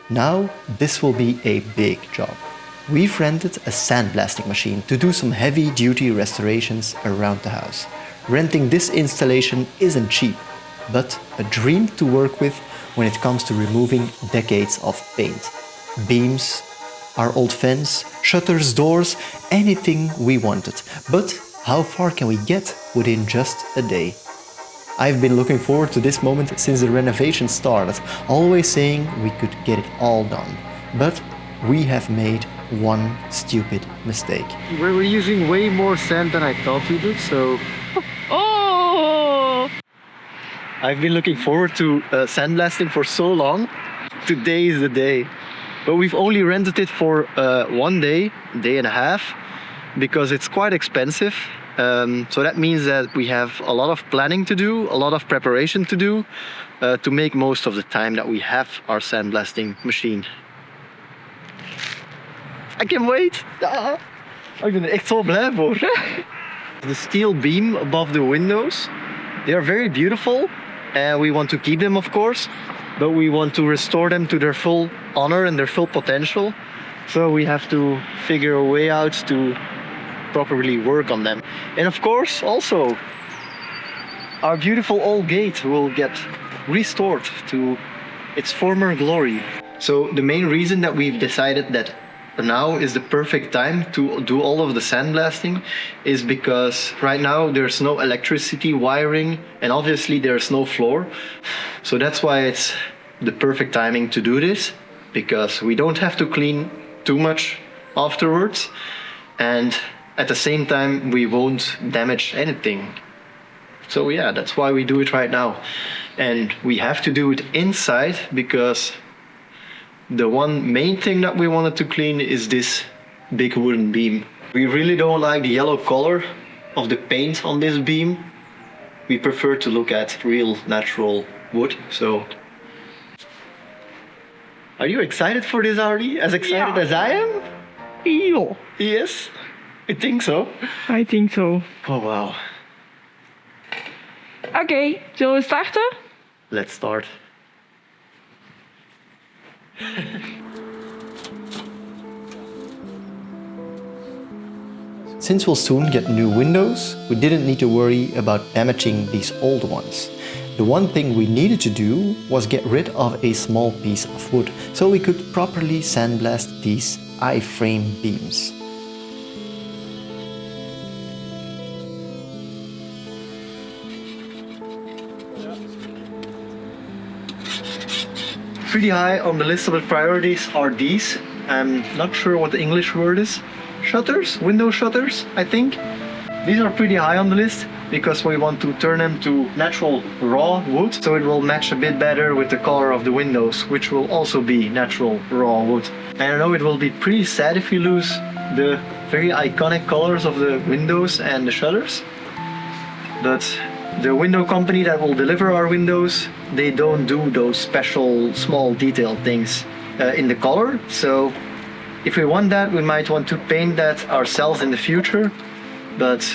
Now this will be a big job. We've rented a sandblasting machine to do some heavy-duty restorations around the house. Renting this installation isn't cheap, but a dream to work with when it comes to removing decades of paint. Beams, our old fence, shutters, doors, anything we wanted. But how far can we get within just a day? I've been looking forward to this moment since the renovation started, always saying we could get it all done. But we have made one stupid mistake. We were using way more sand than I thought we did, so... Oh! I've been looking forward to sandblasting for so long. Today is the day. But we've only rented it for 1 day, day and a half, because it's quite expensive. So that means that we have a lot of planning to do, a lot of preparation to do, to make most of the time that we have our sandblasting machine. I can't wait! Ah, ik ben er echt zo blij voor. The steel beam above the windows, they are very beautiful and we want to keep them, of course, but we want to restore them to their full honor and their full potential. So we have to figure a way out to properly work on them. And of course, also, our beautiful old gate will get restored to its former glory. So the main reason that we've decided that now is the perfect time to do all of the sandblasting is because right now there's no electricity wiring and obviously there's no floor. So that's why it's the perfect timing to do this, because we don't have to clean too much afterwards, and at the same time we won't damage anything. So yeah, that's why we do it right now. And we have to do it inside because the one main thing that we wanted to clean is this big wooden beam. We really don't like the yellow color of the paint on this beam. We prefer to look at real natural wood, so... Are you excited for this, Aurélie? As excited as I am? Yeah, Yes, I think so. I think so. Oh wow. Oké, zullen we starten? Let's start. Since we'll soon get new windows, we didn't need to worry about damaging these old ones. The one thing we needed to do was get rid of a small piece of wood so we could properly sandblast these I-frame beams. Pretty high on the list of the priorities are these. I'm not sure what the English word is. Shutters? Window shutters, I think. These are pretty high on the list because we want to turn them to natural raw wood, so it will match a bit better with the color of the windows, which will also be natural raw wood. And I know it will be pretty sad if you lose the very iconic colors of the windows and the shutters, but the window company that will deliver our windows, they don't do those special small detail things in the color. So if we want that, we might want to paint that ourselves in the future. But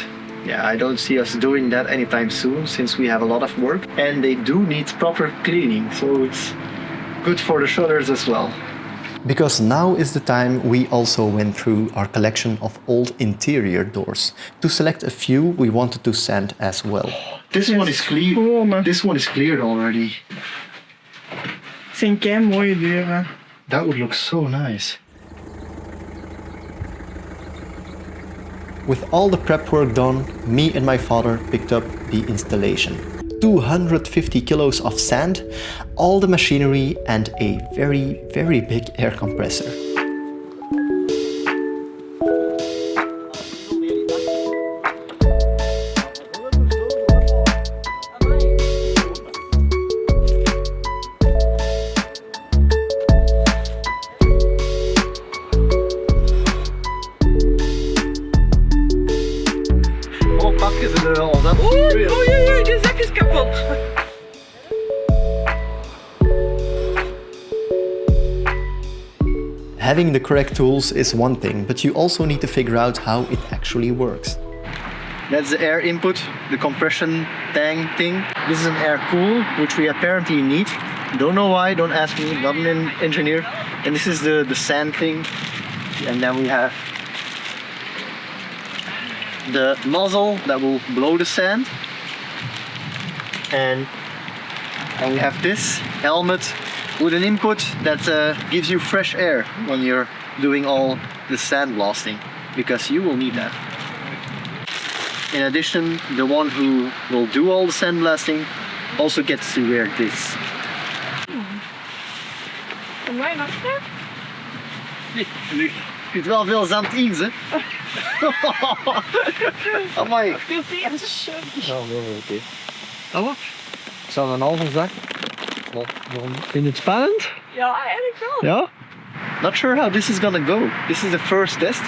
yeah, I don't see us doing that anytime soon since we have a lot of work and they do need proper cleaning. So it's good for the shutters as well. Because now is the time we also went through our collection of old interior doors to select a few we wanted to sand as well. This one is clear. Gewonnen. This one is cleared already. Het zijn kei mooie deuren. That would look so nice. With all the prep work done, me and my father picked up the installation. 250 kilos of sand, all the machinery and a very, very big air compressor. Oh, pak is er al. Dat Oei, oei, oei, de zak is kapot. Having the correct tools is one thing, but you also need to figure out how it actually works. That's the air input, the compression tank thing. This is an air cool, which we apparently need. Don't know why, don't ask me, not an engineer. And this is the sand thing. And then we have the nozzle that will blow the sand. And we have this helmet with an input that gives you fresh air when you're doing all the sandblasting, because you will need that. In addition, the one who will do all the sandblasting also gets to wear this. Kom jij nog eens? Je kunt wel veel zand in, hè? Amai. Veel vingers. Ja, oké. Oh, ik zal een halve zak. Vind je het spannend? Ja, eigenlijk wel. Ja? Not sure how this is gonna go. This is the first test,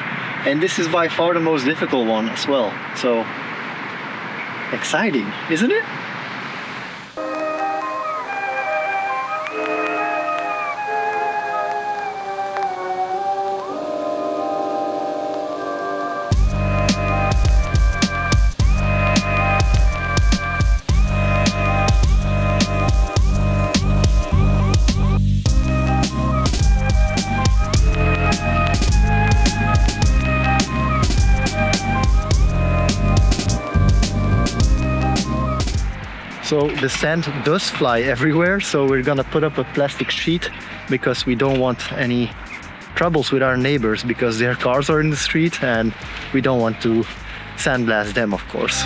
and this is by far the most difficult one as well. So, exciting, isn't it? So the sand does fly everywhere, so we're gonna put up a plastic sheet because we don't want any troubles with our neighbors, because their cars are in the street and we don't want to sandblast them, of course.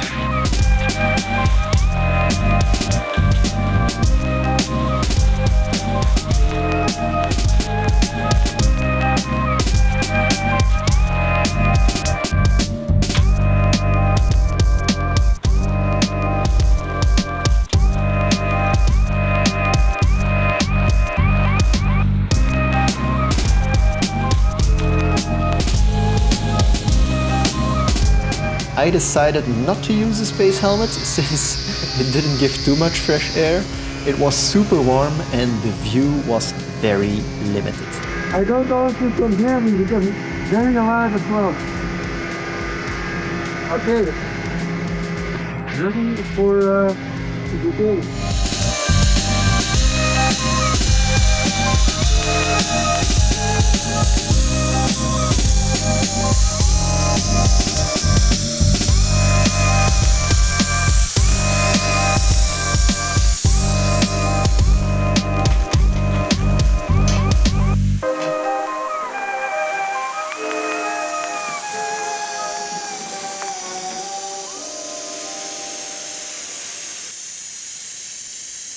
I decided not to use a space helmet since it didn't give too much fresh air. It was super warm and the view was very limited. I don't know if you can hear me because it's very loud as well. Okay. Ready for the game.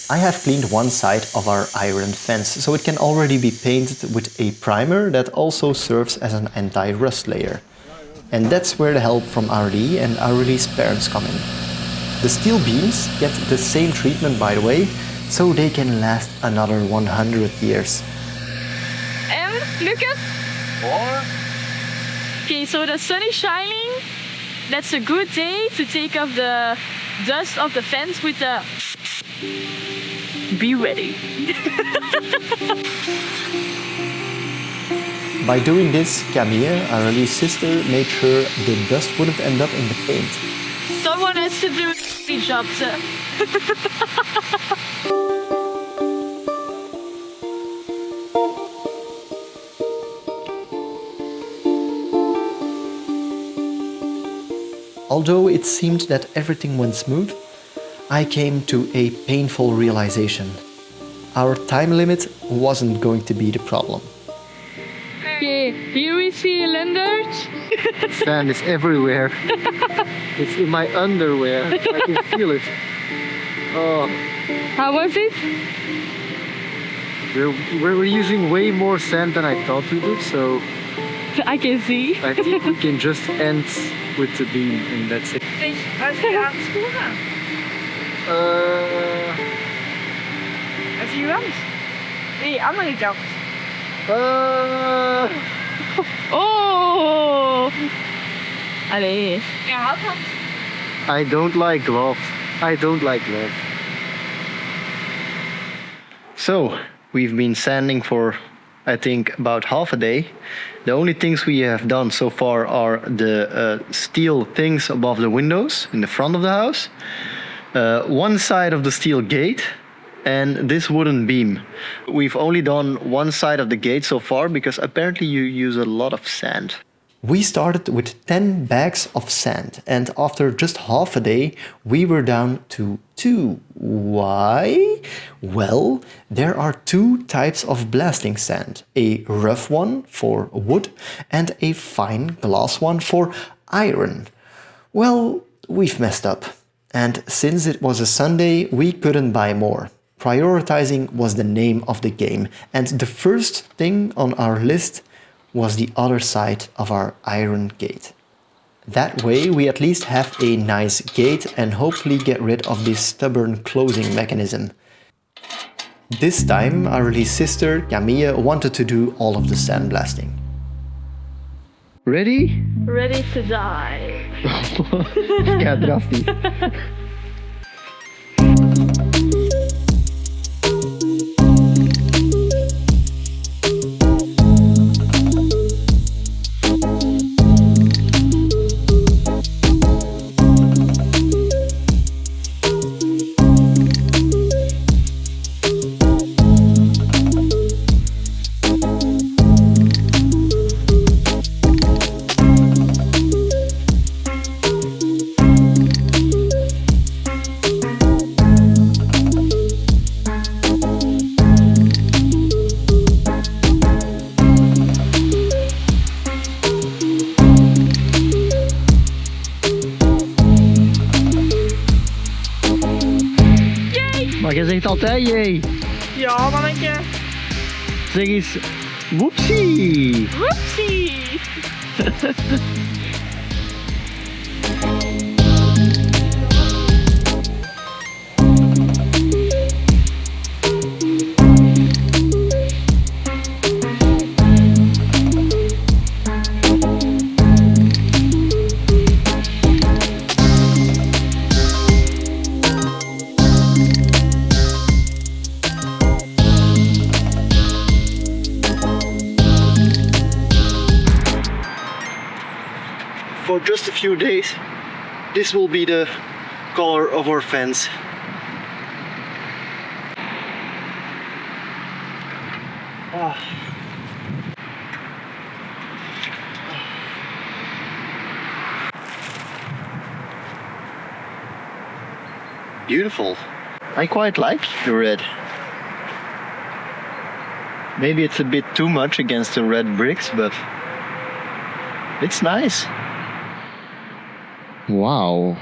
I have cleaned one side of our iron fence, so it can already be painted with a primer that also serves as an anti-rust layer. And that's where the help from Aurélie and Aurélie parents come in. The steel beams get the same treatment, by the way, so they can last another 100 years. And look at. Okay, so the sun is shining. That's a good day to take off the dust of the fence with the. Be ready. By doing this, Camille, Aurélie's sister, made sure the dust wouldn't end up in the paint. Someone has to do the job, sir. Although it seemed that everything went smooth, I came to a painful realization. Our time limit wasn't going to be the problem. Okay, here we see Lenderd. Sand is everywhere. It's in my underwear. I can feel it. Oh, How was it? we're using way more sand than I thought we would, so I can see. I think we can just end with the beam and that's it. Als je aan het school gaan. Als je hand. Nee, andere kant. Oh! Allee. Ja, hand. I don't like gloves. I don't like gloves. So, we've been sanding for, I think, about half a day. The only things we have done so far are the steel things above the windows in the front of the house, one side of the steel gate, and this wooden beam. We've only done one side of the gate so far because apparently you use a lot of sand. We started with 10 bags of sand, and after just half a day, we were down to 2. Why? Well, there are 2 types of blasting sand. A rough one for wood and a fine glass one for iron. Well, we've messed up. And since it was a Sunday, we couldn't buy more. Prioritizing was the name of the game, and the first thing on our list was the other side of our iron gate. That way we at least have a nice gate and hopefully get rid of this stubborn closing mechanism. This time Aurélie's sister Camille wanted to do all of the sandblasting. Ready? Ready to die. Ja, drastisch. Maar jij zegt altijd jee. Ja, mannetje. Zeg eens woepsie. Whoopsie. For just a few days, this will be the color of our fence. Ah. Beautiful. I quite like the red. Maybe it's a bit too much against the red bricks, but it's nice. Wow.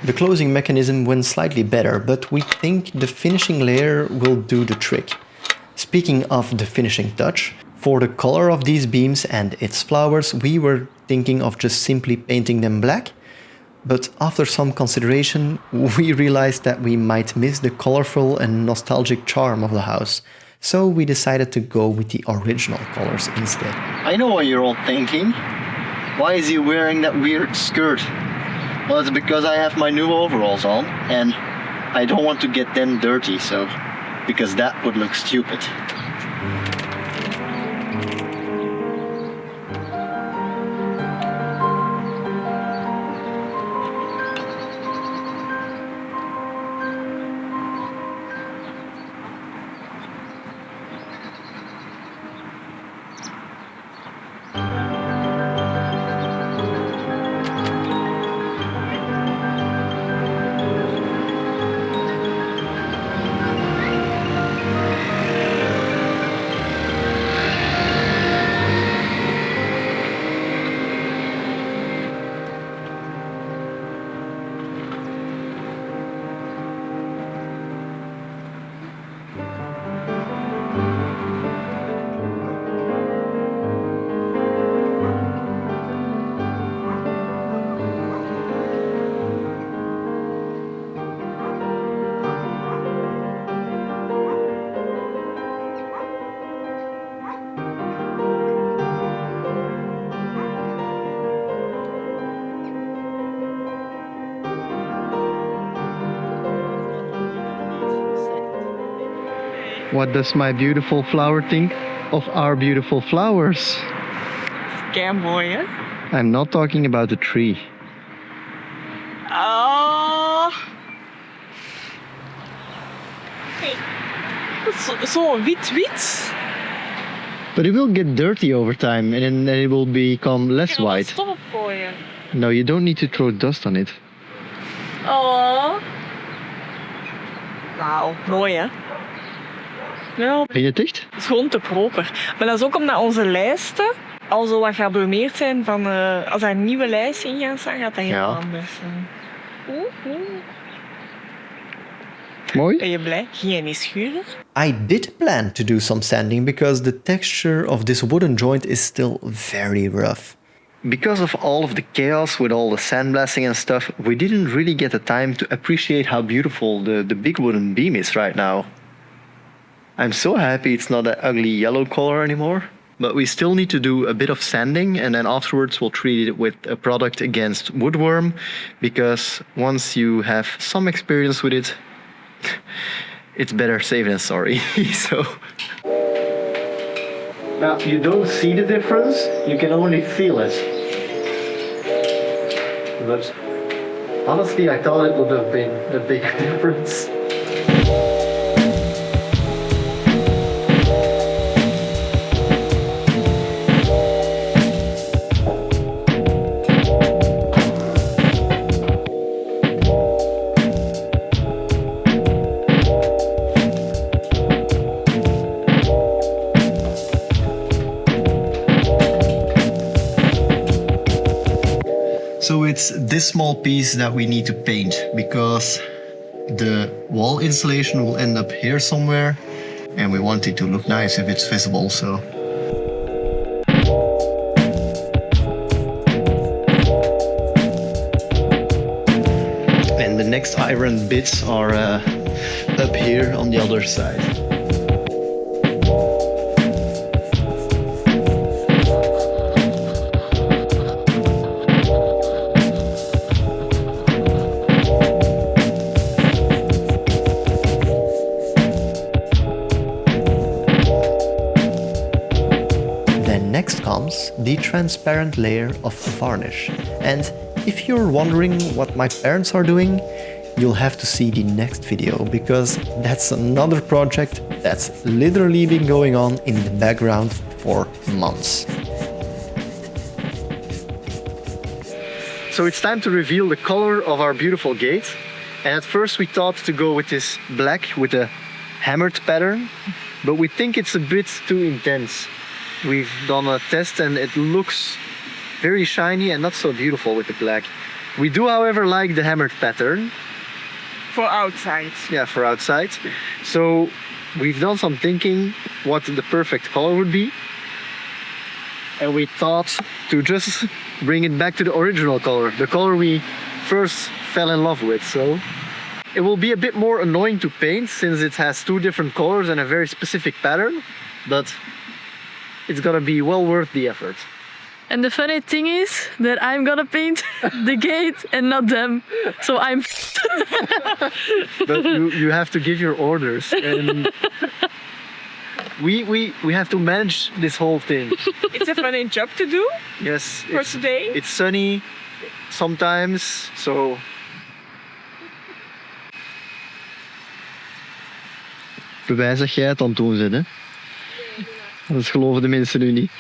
The closing mechanism went slightly better, but we think the finishing layer will do the trick. Speaking of the finishing touch, for the color of these beams and its flowers, we were thinking of just simply painting them black. But after some consideration, we realized that we might miss the colorful and nostalgic charm of the house. So we decided to go with the original colors instead. I know what you're all thinking. Why is he wearing that weird skirt? Well, it's because I have my new overalls on and I don't want to get them dirty, so because that would look stupid. What does my beautiful flower think of our beautiful flowers? Kei mooi, hè? I'm not talking about the tree. Oh. Hey. Zo wit-wit. But it will get dirty over time and then it will become less Ik ga er white. stof op gooien. No, you don't need to throw dust on it. Oh. Wauw, mooi hè? Ja, Vind je het echt? het is gewoon te proper. Maar dat is ook omdat onze lijsten al zo wat geabonneerd zijn van als daar nieuwe lijsten in gaan staan, gaat dat heel Ja. anders zijn. Mooi? Ben je blij? Ging je niet schuren? I did plan to do some sanding because the texture of this wooden joint is still very rough. Because of all of the chaos with all the sandblasting and stuff, we didn't really get the time to appreciate how beautiful the big wooden beam is right now. I'm so happy it's not an ugly yellow color anymore. But we still need to do a bit of sanding and then afterwards we'll treat it with a product against woodworm, because once you have some experience with it, it's better safe than sorry. So now you don't see the difference, you can only feel it. But honestly, I thought it would have been a big difference. So it's this small piece that we need to paint because the wall insulation will end up here somewhere and we want it to look nice if it's visible, so. And the next iron bits are up here on the other side. Next comes the transparent layer of varnish. And if you're wondering what my parents are doing, you'll have to see the next video, because that's another project that's literally been going on in the background for months. So it's time to reveal the color of our beautiful gate. And at first we thought to go with this black with a hammered pattern, but we think it's a bit too intense. We've done a test and it looks very shiny and not so beautiful with the black. We do, however, like the hammered pattern. For outside. Yeah, for outside. So we've done some thinking what the perfect color would be. And we thought to just bring it back to the original color, the color we first fell in love with. So it will be a bit more annoying to paint since it has two different colors and a very specific pattern, but it's gonna be well worth the effort. And the funny thing is that I'm gonna paint the gate and not them. So I'm But you have to give your orders, and we have to manage this whole thing. It's a funny job to do Yes, for today. it's sunny sometimes, so bewijs dat jij het aan het doen bent, hè? Dat geloven de mensen nu niet.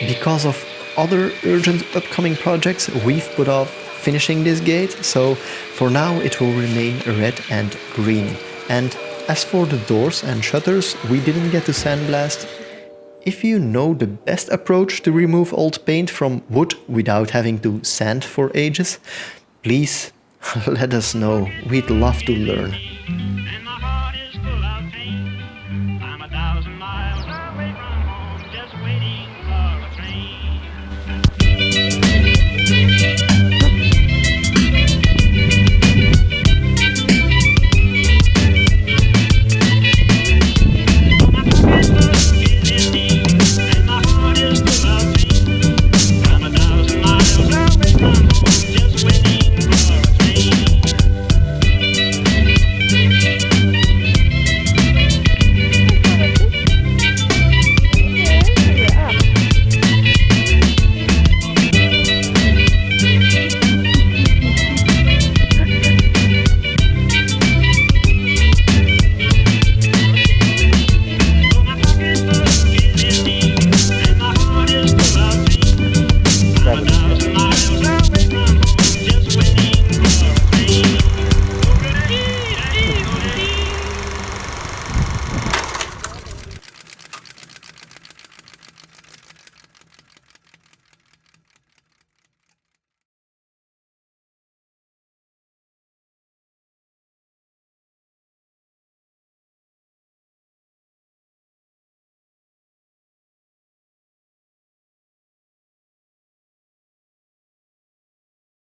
Because of other urgent upcoming projects, we've put off finishing this gate, so for now it will remain red and green. And as for the doors and shutters, we didn't get to sandblast. If you know the best approach to remove old paint from wood without having to sand for ages, please let us know. We'd love to learn.